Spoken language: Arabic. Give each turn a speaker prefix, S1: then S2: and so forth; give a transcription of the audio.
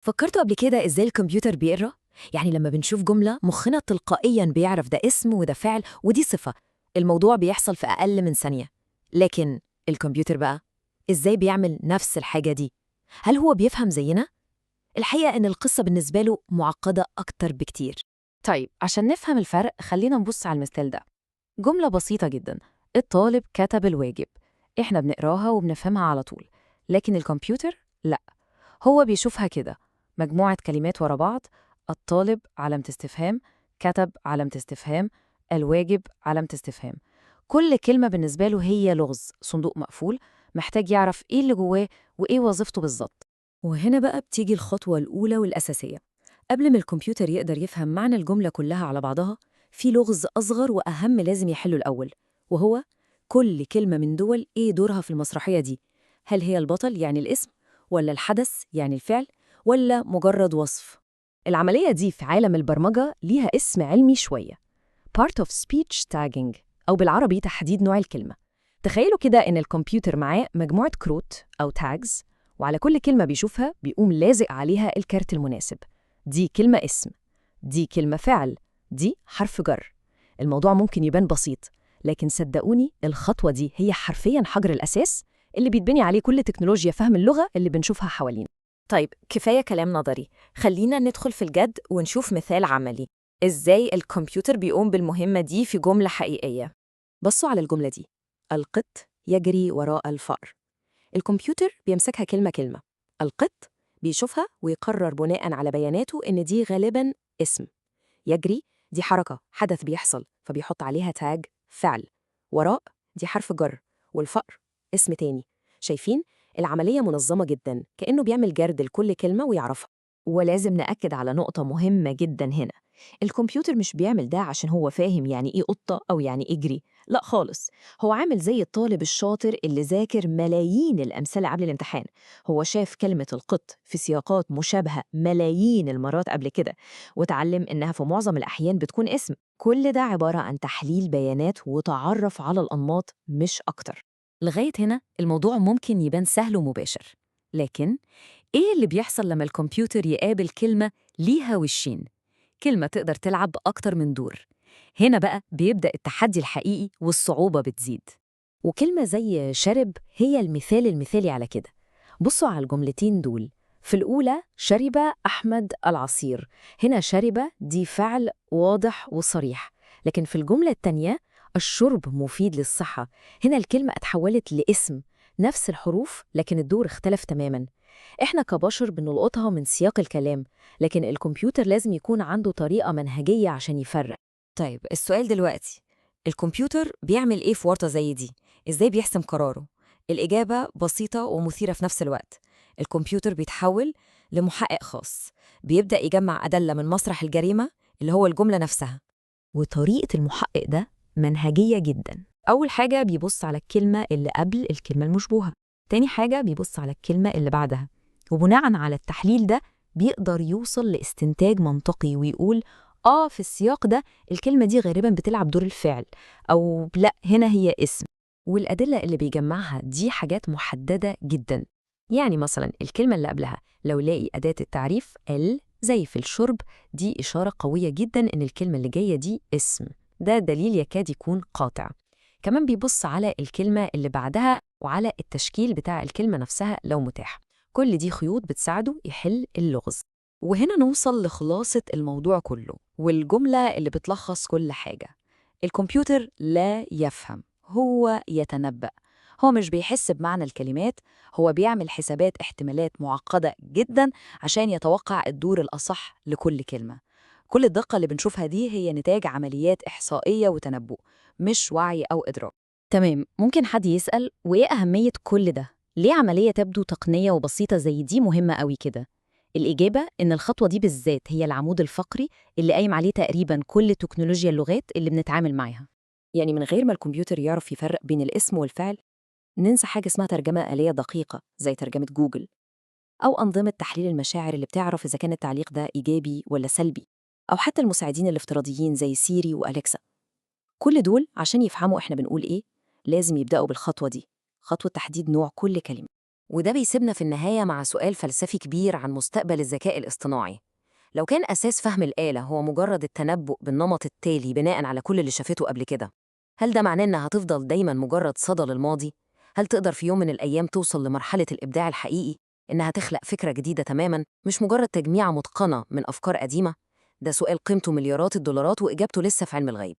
S1: فكرتوا قبل كده إزاي الكمبيوتر بيقرأ؟ يعني لما بنشوف جملة مخنا تلقائياً بيعرف ده اسم وده فعل ودي صفة. الموضوع بيحصل في أقل من ثانية. لكن الكمبيوتر بقى إزاي بيعمل نفس الحاجة دي؟ هل هو بيفهم زينا؟ الحقيقة إن القصة بالنسبة له معقدة أكتر بكتير.
S2: طيب عشان نفهم الفرق خلينا نبص على المثال ده. جملة بسيطة جدا: الطالب كتب الواجب. إحنا بنقراها وبنفهمها على طول، لكن الكمبيوتر لا، هو بيشوفها كده: مجموعة كلمات ورا بعض، الطالب علامة استفهام، كتب علامة استفهام، الواجب علامة استفهام. كل كلمة بالنسبة له هي لغز، صندوق مقفول، محتاج يعرف إيه اللي جواه وإيه وظيفته بالظبط.
S1: وهنا بقى بتيجي الخطوة الأولى والأساسية. قبل ما الكمبيوتر يقدر يفهم معنى الجملة كلها على بعضها، في لغز أصغر وأهم لازم يحله الأول، وهو كل كلمة من دول إيه دورها في المسرحية دي؟ هل هي البطل يعني الاسم؟ ولا الحدث يعني الفعل؟ ولا مجرد وصف؟ العملية دي في عالم البرمجة ليها اسم علمي شوية: Part of Speech Tagging، أو بالعربي تحديد نوع الكلمة. تخيلوا كده إن الكمبيوتر معاه مجموعة كروت أو tags، وعلى كل كلمة بيشوفها بيقوم لازق عليها الكارت المناسب. دي كلمة اسم، دي كلمة فعل، دي حرف جر. الموضوع ممكن يبان بسيط، لكن صدقوني الخطوة دي هي حرفياً حجر الأساس اللي بيتبني عليه كل تكنولوجيا فهم اللغة اللي بنشوفها حوالينا. طيب كفاية كلام نظري، خلينا ندخل في الجد ونشوف مثال عملي. إزاي الكمبيوتر بيقوم بالمهمة دي في جملة حقيقية؟ بصوا على الجملة دي: القط يجري وراء الفأر. الكمبيوتر بيمسكها كلمة كلمة. القط بيشوفها ويقرر بناء على بياناته إن دي غالباً اسم. يجري دي حركة، حدث بيحصل، فبيحط عليها تاج فعل. وراء دي حرف جر، والفأر اسم تاني. شايفين؟ العملية منظمة جداً، كأنه بيعمل جرد لكل كلمة ويعرفها. ولازم نأكد على نقطة مهمة جداً هنا: الكمبيوتر مش بيعمل ده عشان هو فاهم يعني إيه قطة أو يعني إيه جري، لا خالص. هو عامل زي الطالب الشاطر اللي ذاكر ملايين الأمثلة قبل الامتحان. هو شاف كلمة القط في سياقات مشابهة ملايين المرات قبل كده، وتعلم إنها في معظم الأحيان بتكون اسم. كل ده عبارة عن تحليل بيانات وتعرف على الأنماط مش أكتر. لغاية هنا الموضوع ممكن يبان سهل ومباشر، لكن إيه اللي بيحصل لما الكمبيوتر يقابل كلمة ليها وشين؟ كلمة تقدر تلعب بأكتر من دور. هنا بقى بيبدأ التحدي الحقيقي والصعوبة بتزيد. وكلمة زي شرب هي المثال المثالي على كده. بصوا على الجملتين دول. في الأولى: شرب أحمد العصير. هنا شرب دي فعل واضح وصريح، لكن في الجملة التانية: الشرب مفيد للصحة. هنا الكلمة اتحولت لاسم، نفس الحروف لكن الدور اختلف تماماً. إحنا كبشر بنلقطها من سياق الكلام، لكن الكمبيوتر لازم يكون عنده طريقة منهجية عشان يفرق. طيب السؤال دلوقتي: الكمبيوتر بيعمل إيه في ورطة زي دي؟ إزاي بيحسم قراره؟ الإجابة بسيطة ومثيرة في نفس الوقت. الكمبيوتر بيتحول لمحقق خاص، بيبدأ يجمع أدلة من مسرح الجريمة اللي هو الجملة نفسها. وطريقة المحقق ده منهجية جدا. أول حاجة بيبص على الكلمة اللي قبل الكلمة المشبوهة، تاني حاجة بيبص على الكلمة اللي بعدها، وبناء على التحليل ده بيقدر يوصل لاستنتاج منطقي ويقول: في السياق ده الكلمة دي غالباً بتلعب دور الفعل، أو لا هنا هي اسم. والأدلة اللي بيجمعها دي حاجات محددة جداً. يعني مثلاً الكلمة اللي قبلها لو لاقي أداة التعريف ال زي في الشرب، دي إشارة قوية جداً إن الكلمة اللي جاية دي اسم. ده دليل يكاد يكون قاطع. كمان بيبص على الكلمة اللي بعدها وعلى التشكيل بتاع الكلمة نفسها لو متاح. كل دي خيوط بتساعده يحل اللغز. وهنا نوصل لخلاصة الموضوع كله والجملة اللي بتلخص كل حاجة: الكمبيوتر لا يفهم، هو يتنبأ. هو مش بيحس بمعنى الكلمات، هو بيعمل حسابات احتمالات معقدة جدا عشان يتوقع الدور الأصح لكل كلمة. كل الدقة اللي بنشوفها دي هي نتاج عمليات إحصائية وتنبؤ، مش وعي أو إدراك. تمام، ممكن حد يسأل: وإيه أهمية كل ده؟ ليه عملية تبدو تقنية وبسيطة زي دي مهمة قوي كده؟ الإجابة إن الخطوة دي بالذات هي العمود الفقري اللي قايم عليه تقريباً كل تكنولوجيا اللغات اللي بنتعامل معاها. يعني من غير ما الكمبيوتر يعرف يفرق بين الاسم والفعل، ننسى حاجة اسمها ترجمة آلية دقيقة زي ترجمة جوجل، أو أنظمة تحليل المشاعر اللي بتعرف إذا كان التعليق ده إيجابي ولا سلبي، أو حتى المساعدين الافتراضيين زي سيري وأليكسا. كل دول عشان يفهموا إحنا بنقول إيه لازم يبدأوا بالخطوة دي، خطوة تحديد نوع كل كلمة. وده بيسيبنا في النهاية مع سؤال فلسفي كبير عن مستقبل الذكاء الاصطناعي. لو كان أساس فهم الآلة هو مجرد التنبؤ بالنمط التالي بناء على كل اللي شافته قبل كده، هل ده معناه إنها هتفضل دايماً مجرد صدى للماضي؟ هل تقدر في يوم من الأيام توصل لمرحلة الإبداع الحقيقي، إنها تخلق فكرة جديدة تماماً، مش مجرد تجميعة متقنة من أفكار قديمة؟ ده سؤال قيمته مليارات الدولارات وإجابته لسه في علم الغيب.